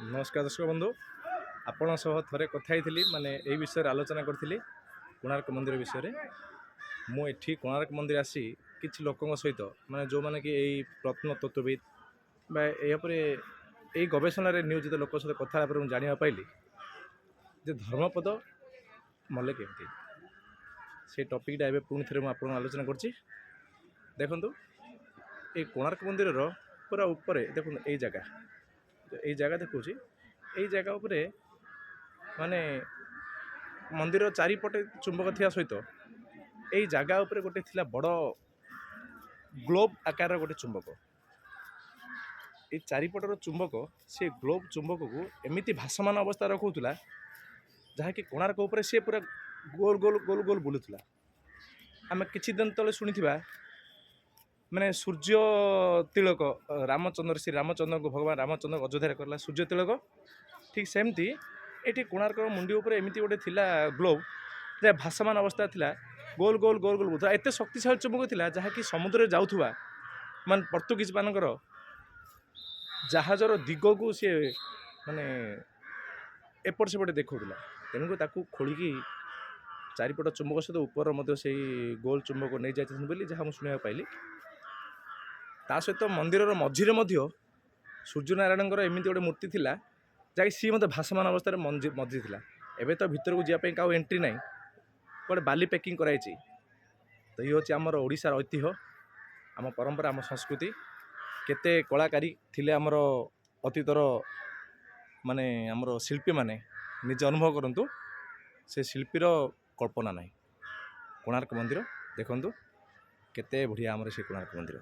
नमस्कार दर्शक बंधु आपण सह थरे कथा ही माने ए विषय आलोचना करी कोणार्क मंदिर विषय मुझे कोणार्क मंदिर आसी किसी लोकों सहित माने जो माने कि यही प्रत्नतत्वविद यही गवेषण नियोजित लोक सहित कथा जाना पाइली जे धर्मपद मले केमती से टॉपिकटा एवं पुणी थे मुझे आलोचना कर देखु ये कोणार्क मंदिर पूरा ऊपर देखो यही जगह देखुच यही जगह उपरे माने मंदिर चारिपटे चुंबक थिया सहित यही जगह उपरे गोटे थिला बड़ ग्लोब आकार गोटे चुंबक ये चारिपटर चुंबक से ग्लोब चुंबक को एमती भासमान अवस्था रखुला जहाँकि कोणार्क उपरे सी पूरा गोल गोल गोल गोल बुलूला आम किछि दिन तले शुणी माने सूर्य तिलक रामचंद्र श्री रामचंद्र को भगवान रामचंद्र अयोध्या करला सूर्य तिलक ठीक सेमती ये कोणार्क मुंडी उपर एमती गोटे थिला ग्लोब जहाँ भासमान अवस्था थिला गोल गोल गोल गोल बुलूला एत शक्तिशाली चुंबक थिला जहाँकि समुद्र जाऊथुवा मान पर्तुगीज मानकर जहाजर दिग को सी माने एपट सेपटे देखा तेणुक ताकू खोलिकी चारिपट चुंबक सहित ऊपर से गोल चुंबक नहीं जाती बोली जहाँ मुझे शुणा पाइली ता सहित मंदिर मझीरे सूर्यनारायण एमती गोटे मूर्ति थिला जहाँकि सी मत भासमान अवस्था मझी थिला एबे तो भीतर को जावाई क्या एंट्री ना गोटे बाली पैकिंग कराई तो ये हूँ आमर ओडिशार ऐतिह्य आम परंपरा आम संस्कृति केते कलाकारी थिले आमर अतीतर माने आमर शिल्पी माने निजे अनुभव करंतु से शिल्पीर कल्पना ना कोणार्क मंदिर देखंतु केते बढ़िया आमर से कोणार्क मंदिर।